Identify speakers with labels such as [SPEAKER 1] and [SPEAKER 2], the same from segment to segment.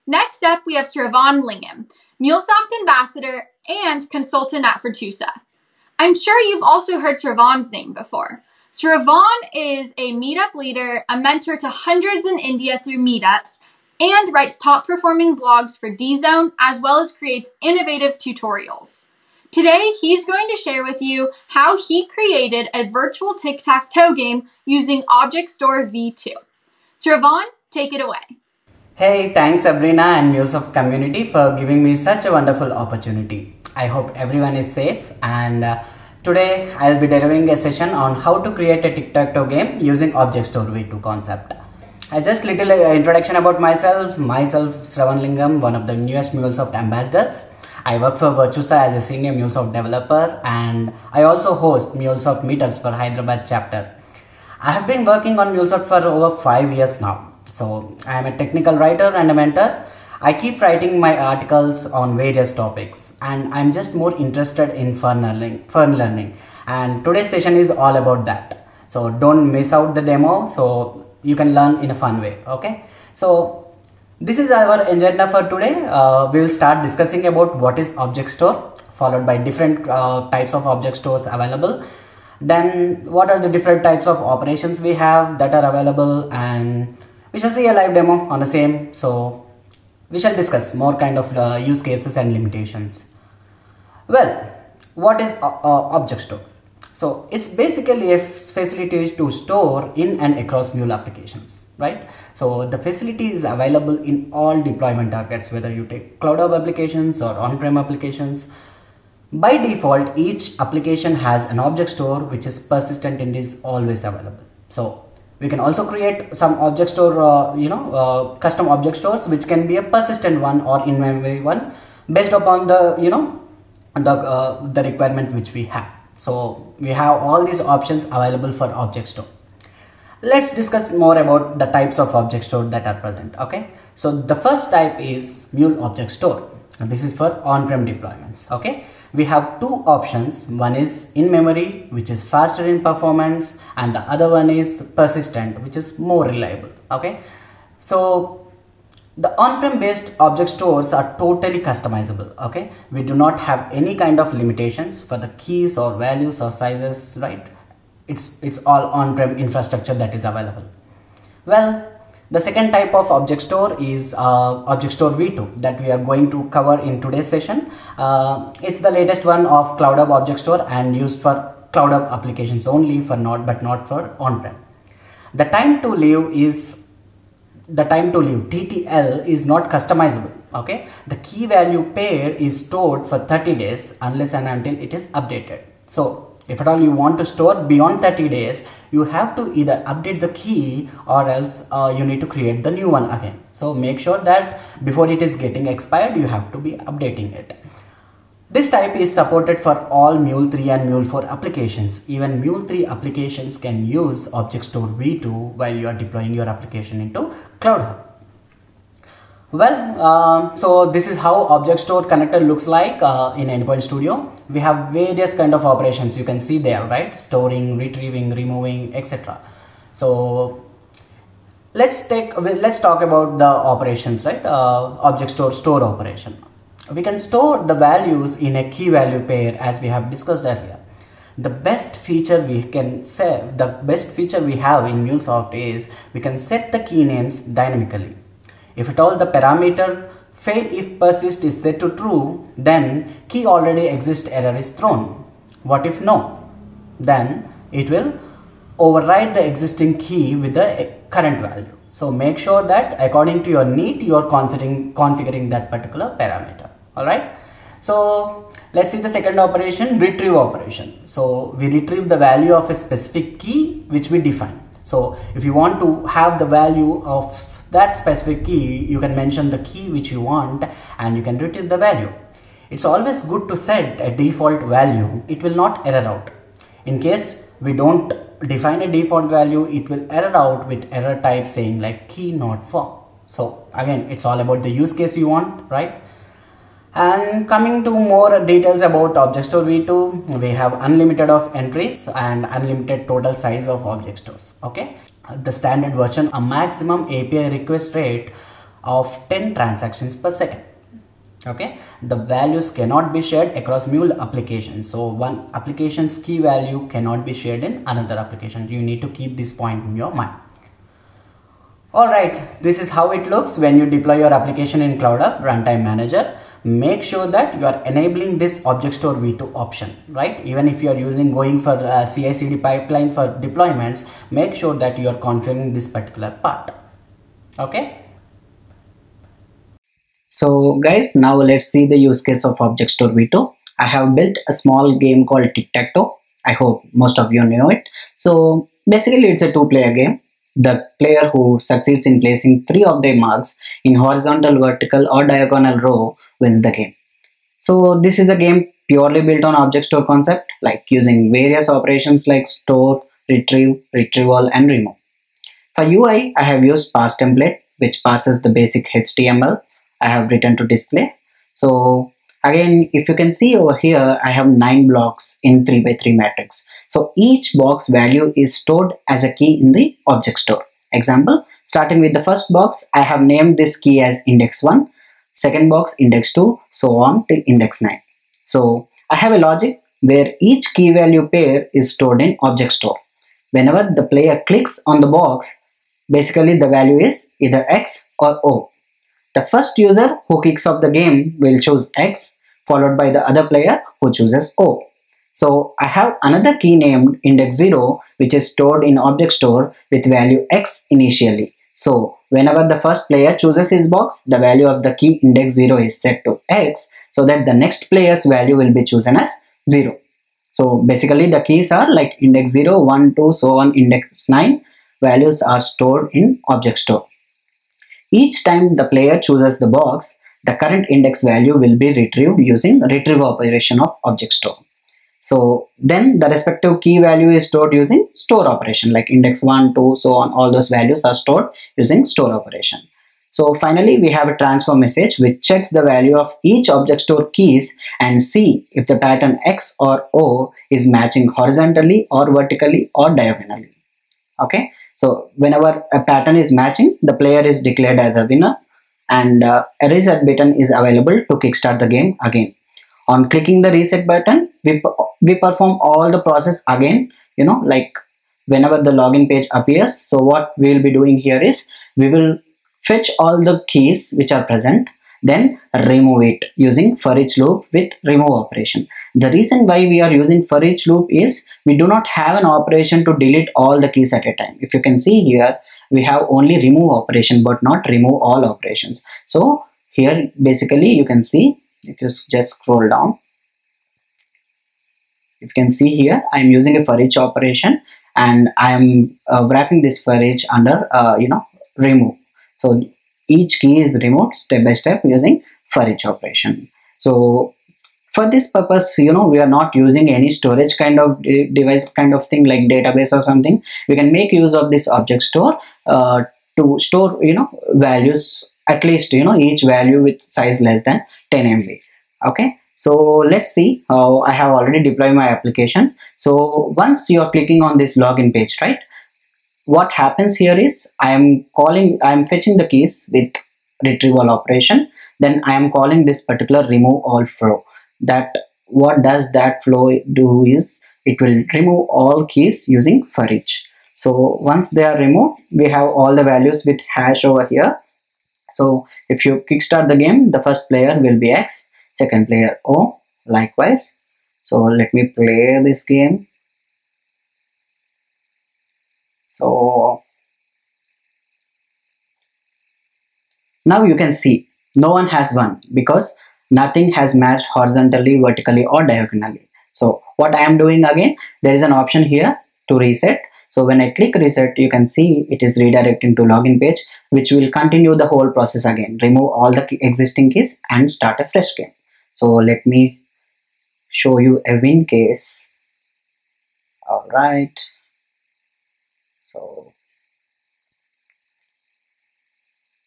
[SPEAKER 1] Next up, we have Sravan Lingam, MuleSoft ambassador and consultant at Fortusa. I'm sure you've also heard Sravan's name before. Sravan is a meetup leader, a mentor to hundreds in India through meetups, and writes top-performing blogs for DZone, as well as creates innovative tutorials. Today, he's going to share with you how he created a virtual tic-tac-toe game using Object Store v2. Sravan, take it away.
[SPEAKER 2] Hey, thanks Sabrina and MuleSoft community for giving me such a wonderful opportunity. I hope everyone is safe, and today I'll be delivering a session on how to create a tic-tac-toe game using Object Store v2 concept. Just little introduction about myself. Sravan Lingam, one of the newest MuleSoft ambassadors. I work for Fortusa as a senior MuleSoft developer, and I also host MuleSoft meetups for Hyderabad chapter. I have been working on MuleSoft for over 5 years now. So I am a technical writer and a mentor. I keep writing my articles on various topics, and I'm just more interested in fun learning. And today's session is all about that. So don't miss out the demo so you can learn in a fun way. Okay. So this is our agenda for today. We will start discussing about what is Object Store, followed by different types of object stores available. Then what are the different types of operations we have that are available, and we shall see a live demo on the same. So we shall discuss more kind of use cases and limitations. Well, what is Object Store? So it's basically a facility to store in and across Mule applications, right? So the facility is available in all deployment targets, whether you take cloud hub applications or on-prem applications. By default, each application has an object store which is persistent and is always available. So we can also create some object store, custom object stores, which can be a persistent one or in-memory one based upon the, the requirement which we have. So we have all these options available for Object Store. Let's discuss more about the types of Object Store that are present. Okay. So the first type is Mule Object Store. This is for on-prem deployments. Okay. We have two options. One is in memory, which is faster in performance, and the other one is persistent, which is more reliable. Okay. So the on-prem based object stores are totally customizable. Okay, we do not have any kind of limitations for the keys or values or sizes, right? It's all on-prem infrastructure that is available. Well, the second type of object store is Object Store v2 that we are going to cover in today's session. It's the latest one of Cloud Hub Object Store and used for Cloud Hub applications only, but not for on-prem. The time to live TTL is not customizable. Okay, the key value pair is stored for 30 days unless and until it is updated. So if at all you want to store beyond 30 days, you have to either update the key or else you need to create the new one again. So make sure that before it is getting expired, you have to be updating it. This type is supported for all Mule 3 and Mule 4 applications. Even Mule 3 applications can use Object Store v2 while you are deploying your application into Cloud Hub. Well, so this is how Object Store connector looks like in Endpoint Studio. We have various kind of operations you can see there, right? Storing, retrieving, removing, etc. So let's talk about the operations, right? Object Store operation. We can store the values in a key value pair as we have discussed earlier. The best feature we have in MuleSoft is we can set the key names dynamically. If at all the parameter fail if persist is set to true, then key already exists error is thrown. What if no? Then it will override the existing key with the current value. So make sure that according to your need, you are configuring that particular parameter. Alright. So let's see the second operation, retrieve operation. So we retrieve the value of a specific key which we define. So if you want to have the value of that specific key, you can mention the key which you want and you can retrieve the value. It's always good to set a default value. It will not error out. In case we don't define a default value, it will error out with error type saying like key not found. So again, it's all about the use case you want, right? And coming to more details about Object Store v2, we have unlimited of entries and unlimited total size of object stores. Okay, the standard version, a maximum API request rate of 10 transactions per second. Okay, the values cannot be shared across multiple applications. So one application's key value cannot be shared in another application. You need to keep this point in your mind. Alright, this is how it looks when you deploy your application in CloudHub Runtime Manager. Make sure that you are enabling this Object Store v2 option, right? Even if you are going for CI/CD pipeline for deployments, make sure that you are configuring this particular part. Okay. So guys, now let's see the use case of Object Store v2. I have built a small game called Tic-Tac-Toe. I hope most of you know it. So basically it's a two-player game. The player who succeeds in placing 3 of their marks in horizontal, vertical or diagonal row wins the game. So this is a game purely built on Object Store concept, like using various operations like store, retrieve, retrieval and remove. For UI, I have used parse template, which parses the basic HTML I have written to display. So again, if you can see over here, I have 9 blocks in 3x3 matrix. So each box value is stored as a key in the Object Store. Example, starting with the first box, I have named this key as index 1, second box index 2, so on till index 9. So I have a logic where each key value pair is stored in Object Store. Whenever the player clicks on the box, basically the value is either X or O. The first user who kicks off the game will choose X, followed by the other player who chooses O. So I have another key named index 0, which is stored in Object Store with value X initially. So whenever the first player chooses his box, the value of the key index 0 is set to X, so that the next player's value will be chosen as 0. So basically the keys are like index 0, 1, 2, so on index 9 values are stored in Object Store. Each time the player chooses the box, the current index value will be retrieved using the retrieve operation of Object Store. So then the respective key value is stored using store operation, like index 1, 2, so on, all those values are stored using store operation. So finally we have a transfer message which checks the value of each Object Store keys and see if the pattern X or O is matching horizontally or vertically or diagonally. Okay, so whenever a pattern is matching, the player is declared as a winner, and a reset button is available to kickstart the game again. On clicking the reset button, we perform all the process again, like whenever the login page appears. So what we will be doing here is we will fetch all the keys which are present, then remove it using for each loop with remove operation. The reason why we are using for each loop is we do not have an operation to delete all the keys at a time. If you can see here, we have only remove operation but not remove all operations. So here basically you can see, if you just scroll down, you can see here I am using a for each operation and I am wrapping this for each under remove. So each key is removed step by step using for each operation. So for this purpose, we are not using any storage kind of device kind of thing like database or something. We can make use of this Object Store to store values, at least each value with size less than 10 MB. Okay, so let's see how I have already deployed my application. So once you are clicking on this login page, right, what happens here is I am fetching the keys with retrieval operation. Then I am calling this particular remove all flow. That what does that flow do is it will remove all keys using for each. So once they are removed, we have all the values with hash over here. So if you kickstart the game, the first player will be X, second player O, likewise. So let me play this game. So now you can see no one has won because nothing has matched horizontally, vertically or diagonally. So what I am doing again, there is an option here to reset. So when I click reset, you can see it is redirecting to login page, which will continue the whole process again, remove all the existing keys and start a fresh game. So let me show you a win case. All right. So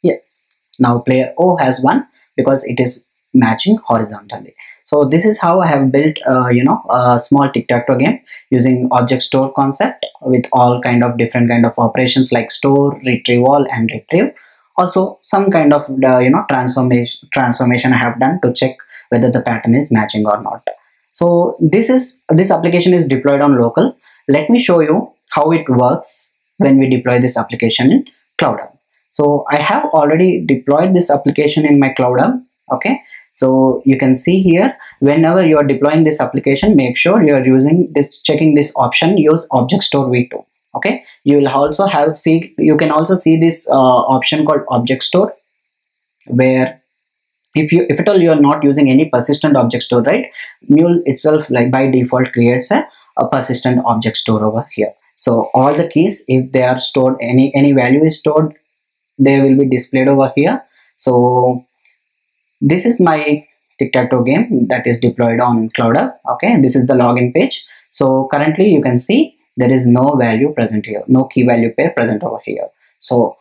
[SPEAKER 2] yes, now player O has won because it is matching horizontally. So this is how I have built a small tic-tac-toe game using Object Store concept with all kind of different kind of operations like store, retrieval and retrieve. Also some kind of transformation I have done to check whether the pattern is matching or not. So this application is deployed on local. Let me show you how it works when we deploy this application in Cloud Hub. So I have already deployed this application in my Cloud Hub. Okay, so you can see here, whenever you are deploying this application, make sure you are using this, checking this option, use Object Store v2. Okay, you will also you can also see this option called Object Store, where if at all you are not using any persistent object store, right, Mule itself, like by default, creates a persistent object store over here. So all the keys, if they are stored, any value is stored, they will be displayed over here. So this is my tic-tac-toe game that is deployed on Cloud Hub. Okay, this is the login page. So currently you can see there is no value present here, no key value pair present over here. So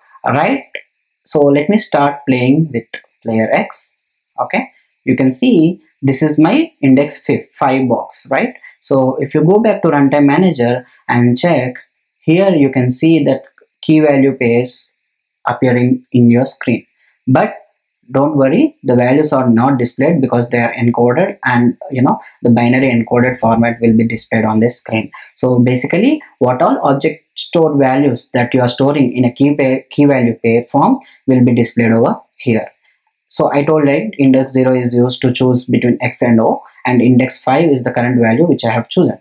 [SPEAKER 2] so let me start playing with player X. Okay, you can see this is my index 5 box, right? So if you go back to runtime manager and check here, you can see that key value pairs appearing in your screen, but don't worry, the values are not displayed because they are encoded, and the binary encoded format will be displayed on the screen. So basically, what all object store values that you are storing in a key value pair form will be displayed over here. So I told, right, index 0 is used to choose between X and O, and index 5 is the current value which I have chosen,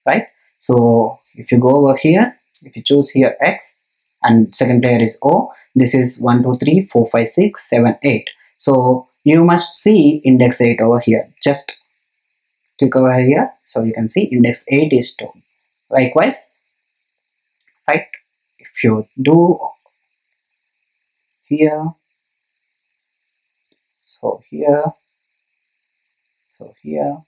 [SPEAKER 2] right? So if you go over here, if you choose here X and second player is O, this is 1 2 3 4 5 6 7 8. So you must see index 8 over here. Just click over here, so you can see index 8 is stored. Likewise, right, if you do here, so here, so here,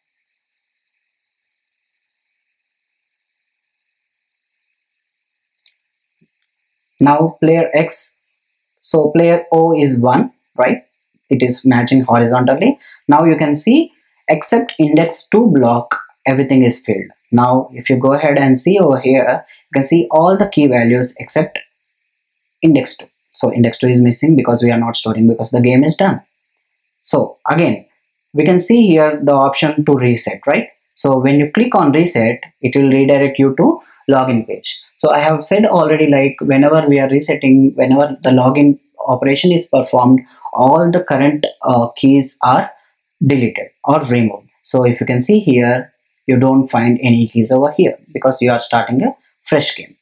[SPEAKER 2] now player X, so player O is 1, right? It is matching horizontally. Now you can see except index 2 block, everything is filled. Now if you go ahead and see over here, you can see all the key values except index 2. So index 2 is missing because we are not storing, because the game is done. So again, we can see here the option to reset, right? So when you click on reset, it will redirect you to login page. So I have said already, like whenever we are resetting, whenever the login operation is performed, all the current keys are deleted or removed. So if you can see here, you don't find any keys over here because you are starting a fresh game.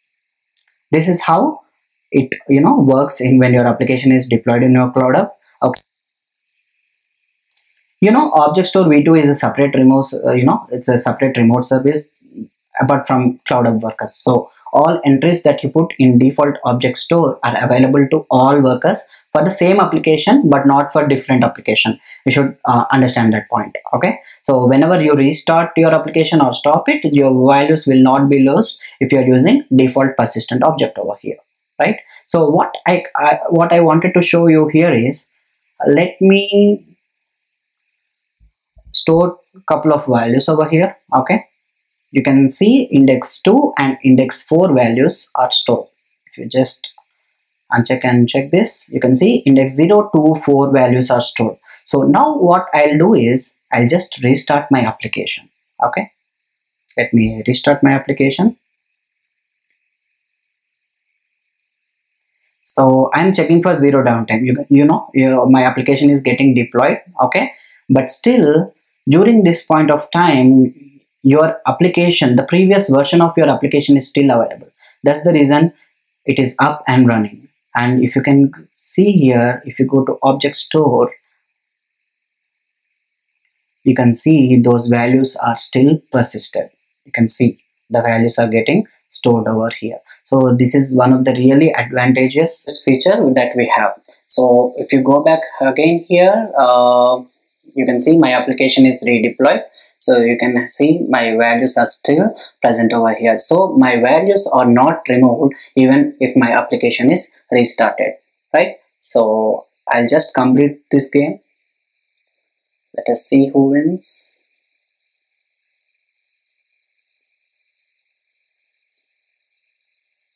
[SPEAKER 2] This is how it works in when your application is deployed in your Cloud Hub. Okay. Object Store v2 is a separate remote, it's a separate remote service apart from Cloud Hub workers. So all entries that you put in default Object Store are available to all workers for the same application, but not for different application. You should understand that point. Okay, so whenever you restart your application or stop it, your values will not be lost if you are using default persistent object over here, right? So what I wanted to show you here is, let me store a couple of values over here. Okay, you can see index 2 and index 4 values are stored. If you just uncheck and check this, you can see index 0 2 4 values are stored. So now what I'll do is, I'll just restart my application. Okay, let me restart my application. So I'm checking for zero downtime. My application is getting deployed. Okay, but still during this point of time, your application, the previous version of your application is still available. That's the reason it is up and running. And if you can see here, if you go to Object Store, you can see those values are still persisted. You can see the values are getting stored over here. So this is one of the really advantageous feature that we have. So if you go back again here, you can see my application is redeployed. So you can see my values are still present over here. So my values are not removed even if my application is restarted, right? So I'll just complete this game. Let us see who wins.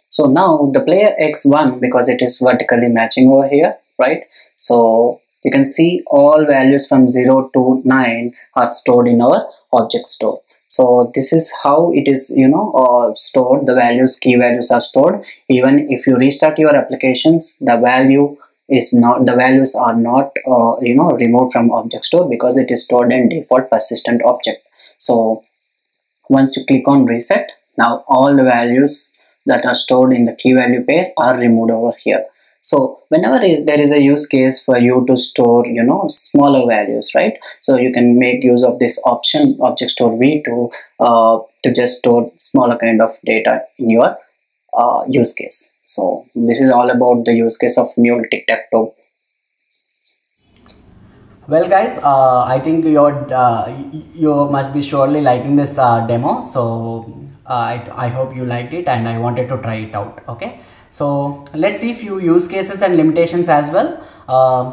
[SPEAKER 2] So now the player X won because it is vertically matching over here. right? So you can see all values from 0 to 9 are stored in our object store. So this is how it is, stored. The values, key values are stored. Even if you restart your applications, the values are not removed from object store, because it is stored in default persistent object. So once you click on reset, now all the values that are stored in the key value pair are removed over here. So whenever there is a use case for you to store smaller values, right? So you can make use of this option object store v2 to just store smaller kind of data in your use case. So this is all about the use case of Mule Tic-Tac-Toe. Well guys, I think you must be surely liking this demo. So I hope you liked it, and I wanted to try it out. Okay, so let's see few use cases and limitations as well.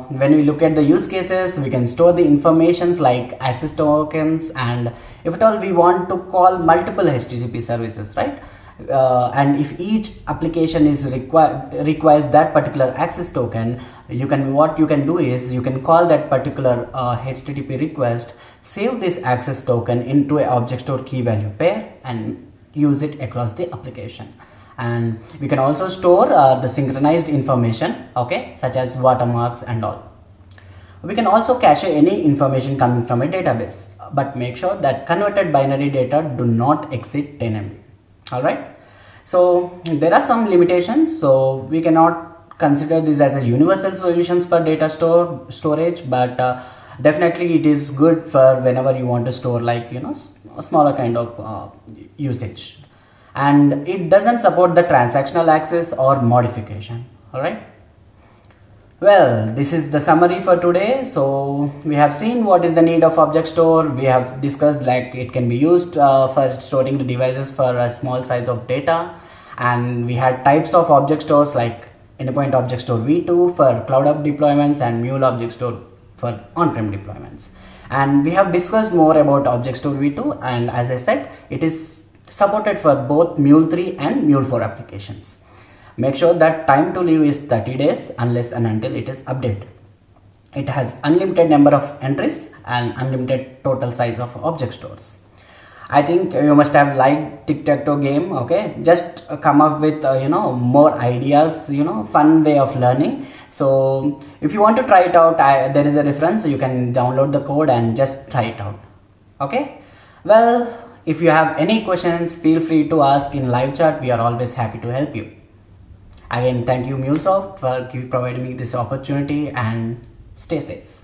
[SPEAKER 2] When we look at the use cases, we can store the informations like access tokens, and if at all we want to call multiple HTTP services, right? And if each application is requires that particular access token, what you can do is you can call that particular HTTP request, save this access token into an object store key value pair, and use it across the application. And we can also store the synchronized information, okay, such as watermarks and all. We can also cache any information coming from a database, but make sure that converted binary data do not exceed 10 MB. Alright, so there are some limitations, so we cannot consider this as a universal solutions for data storage, but definitely it is good for whenever you want to store, like a smaller kind of usage. And it doesn't support the transactional access or modification. Alright, well, this is the summary for today. So we have seen what is the need of object store. We have discussed like it can be used for storing the devices for a small size of data, and we had types of object stores like Anypoint Object Store v2 for cloud up deployments and Mule Object Store for on-prem deployments. And we have discussed more about Object Store v2, and as I said, it is supported for both Mule 3 and Mule 4 applications. Make sure that time to live is 30 days unless and until it is updated. It has unlimited number of entries and unlimited total size of object stores. I think you must have liked tic-tac-toe game. Okay, just come up with more ideas, fun way of learning. So if you want to try it out, there is a reference, so you can download the code and just try it out. Okay, well, if you have any questions, feel free to ask in live chat. We are always happy to help you. Again, thank you MuleSoft for providing me this opportunity, and stay safe.